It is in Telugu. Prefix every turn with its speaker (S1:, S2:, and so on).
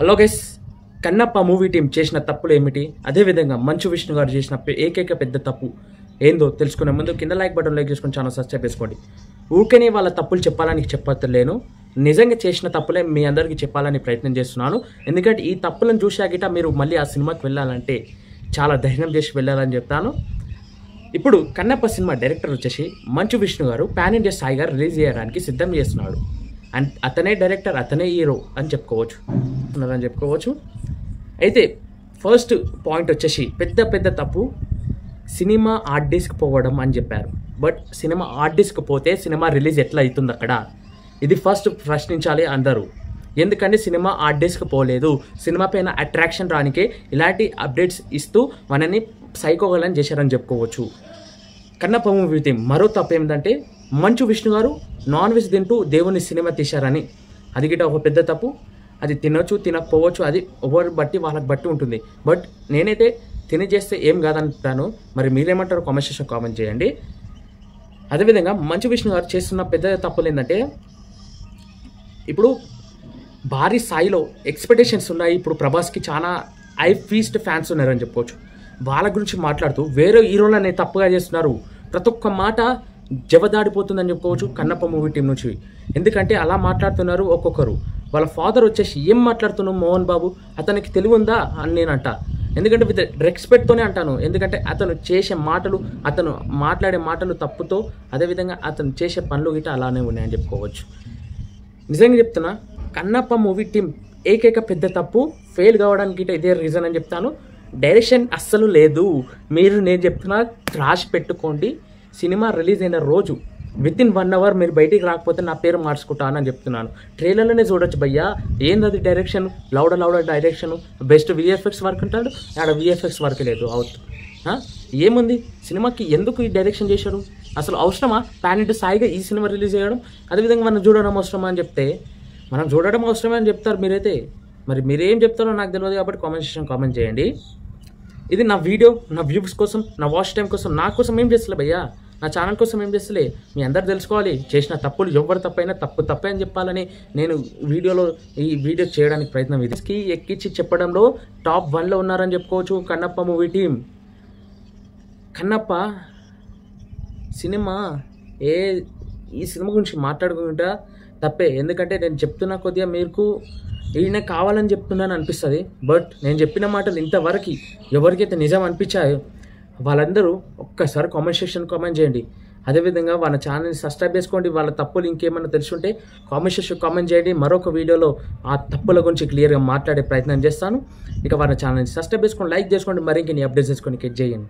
S1: Hello guys, Kannappa movie team చేసిన తప్పులు ఏమిటి, అదేవిధంగా మంచు విష్ణు గారు చేసిన ఏకైక పెద్ద తప్పు ఏందో తెలుసుకునే ముందు కింద లైక్ బటన్ లైక్ చేసుకొని ఛానల్ సబ్స్క్రైబ్ చేసుకోండి. ఊరికనే వాళ్ళ తప్పులు చెప్పాలని చెప్పలేను, నిజంగా చేసిన తప్పులే మీ అందరికీ చెప్పాలని ప్రయత్నం చేస్తున్నాను. ఎందుకంటే ఈ తప్పులను చూశాక మీరు మళ్ళీ ఆ సినిమాకి వెళ్ళాలంటే చాలా ధైర్యం చేసి వెళ్ళాలని చెప్తాను. ఇప్పుడు కన్నప్ప సినిమా డైరెక్టర్ వచ్చేసి మంచు విష్ణు గారు పాన్ ఇండియా స్థాయిగా రిలీజ్ చేయడానికి సిద్ధం చేస్తున్నాడు. అండ్ అతనే డైరెక్టర్, అతనే హీరో అని చెప్పుకోవచ్చు. అయితే ఫస్ట్ పాయింట్ వచ్చేసి పెద్ద తప్పు సినిమా ఆర్ట్ డిస్క్ పోవడం అని చెప్పారు. బట్ సినిమా ఆర్ట్ డిస్క్ పోతే సినిమా రిలీజ్ ఎట్లా అవుతుంది అక్కడ, ఇది ఫస్ట్ ప్రశ్నించాలి అందరూ. ఎందుకంటే సినిమా ఆర్ట్ డిస్క్ పోలేదు, సినిమా పైన అట్రాక్షన్ రానికే ఇలాంటి అప్డేట్స్ ఇస్తూ మనని సైకోగలని చేశారని చెప్పుకోవచ్చు. కన్నప్ప మూవీ టీం మరో తప్పు ఏంటంటే మంచు విష్ణు గారు నాన్ వెజ్ తింటూ దేవుని సినిమా తీశారని. అది గిట్ట ఒక పెద్ద తప్పు. అది తినొచ్చు తినకపోవచ్చు, అది ఎవరు బట్టి వాళ్ళకి బట్టి ఉంటుంది. బట్ నేనైతే తిని చేస్తే ఏం కాదంటాను. మరి మీరేమంటారు కామెంట్ సెక్షన్ కామెంట్ చేయండి. అదేవిధంగా మంచు విష్ణు గారు చేస్తున్న పెద్ద తప్పులు ఏంటంటే ఇప్పుడు భారీ స్థాయిలో ఎక్స్పెక్టేషన్స్ ఉన్నాయి. ఇప్పుడు ప్రభాస్కి చాలా ఐ ఫీస్ట్ ఫ్యాన్స్ ఉన్నారని చెప్పుకోవచ్చు. వాళ్ళ గురించి మాట్లాడుతూ వేరే హీరోలని తప్పుగా చేస్తున్నారు. ప్రతి ఒక్క మాట జవదాడిపోతుందని చెప్పుకోవచ్చు కన్నప్ప మూవీ టీం నుంచి. ఎందుకంటే అలా మాట్లాడుతున్నారు ఒక్కొక్కరు. వాళ్ళ ఫాదర్ వచ్చేసి ఏం మాట్లాడుతున్నావు మోహన్ బాబు, అతనికి తెలివి ఉందా అని నేను అంటా. ఎందుకంటే విత్ రెస్పెక్ట్తోనే అంటాను. ఎందుకంటే అతను చేసే మాటలు, అతను మాట్లాడే మాటలు తప్పుతో, అదేవిధంగా అతను చేసే పనులు గిట్ట అలానే ఉన్నాయని చెప్పుకోవచ్చు. నిజంగా చెప్తున్నా, కన్నప్ప మూవీ టీం ఏకైక పెద్ద తప్పు ఫెయిల్ కావడానికి గిట్ట ఇదే రీజన్ అని చెప్తాను. డైరెక్షన్ అస్సలు లేదు. నేను చెప్తున్నా రాసి పెట్టుకోండి. సినిమా రిలీజ్ అయిన రోజు విత్ ఇన్ 1 hour మీరు బయటికి రాకపోతే నా పేరు మార్చుకుంటానని చెప్తున్నాను. ట్రైలర్లోనే చూడొచ్చు భయ్యా, ఏందది డైరెక్షన్, లౌడ డైరెక్షన్, బెస్ట్ విఎఫ్ఎక్స్ వర్క్ అంటాడు, ఆడ విఎఫ్ఎక్స్ వర్క్ లేదు. అవుట్ ఏముంది సినిమాకి, ఎందుకు ఈ డైరెక్షన్ చేశారు? అసలు అవసరమా పాన్ ఇండియా స్థాయిగా ఈ సినిమా రిలీజ్ చేయడం? అదేవిధంగా మనం చూడడం అవసరమా అని చెప్తే, మనం చూడడం అవసరమే అని చెప్తారు మీరైతే. మరి మీరేం చెప్తారో నాకు తెలియదు, కాబట్టి కామెంట్ సెక్షన్ కామెంట్ చేయండి. ఇది నా వీడియో, నా వ్యూస్ కోసం, నా వాచ్ టైం కోసం, నా కోసం ఏం చేస్తలే భయ్యా, నా ఛానల్ కోసం ఏం చేస్తలే. మీ అందరు తెలుసుకోవాలి, చేసిన తప్పులు ఎవరు తప్పైనా తప్పే అని చెప్పాలని నేను ఈ వీడియో చేయడానికి ప్రయత్నం. ఇదికి ఎక్కించి చెప్పడంలో టాప్ 1లో ఉన్నారని చెప్పుకోవచ్చు Kannappa movie team. Kannappa cinema ఈ సినిమా గురించి మాట్లాడుకుంటా తప్పే. ఎందుకంటే నేను చెప్తున్నా కొద్దిగా మీకు ఈయన కావాలని చెప్తున్నాను అనిపిస్తుంది. బట్ నేను చెప్పిన మాటలు ఇంతవరకు ఎవరికైతే నిజం అనిపించాయో వాళ్ళందరూ ఒక్కసారి కామెంట్ సెక్షన్ కామెంట్ చేయండి. అదేవిధంగా వాళ్ళ ఛానల్ని సబ్స్క్రైబ్ చేసుకోండి. వాళ్ళ తప్పులు ఇంకేమైనా తెలుసుంటే కామెంట్ సెక్షన్ కామెంట్ చేయండి. మరొక వీడియోలో ఆ తప్పుల గురించి క్లియర్గా మాట్లాడే ప్రయత్నం చేస్తాను. ఇక వాళ్ళ ఛానల్ని సబ్స్క్రైబ్ చేసుకోండి, లైక్ చేసుకోండి, మరింకెన్ని అప్డేట్స్ చేసుకొని క్లిక్ చేయండి.